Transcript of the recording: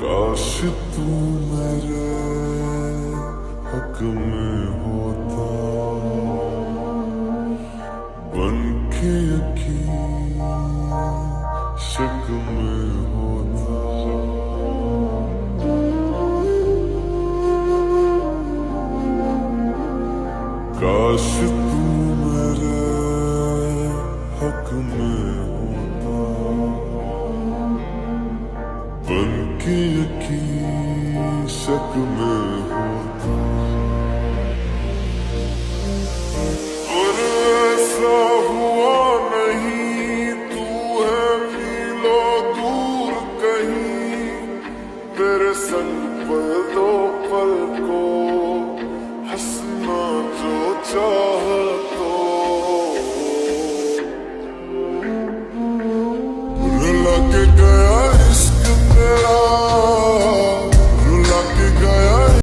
काश तू मेरे हक में होता, बन के यकीन शक में होता। काश तू मेरे हक में होता, बन के यकीन शक में होता।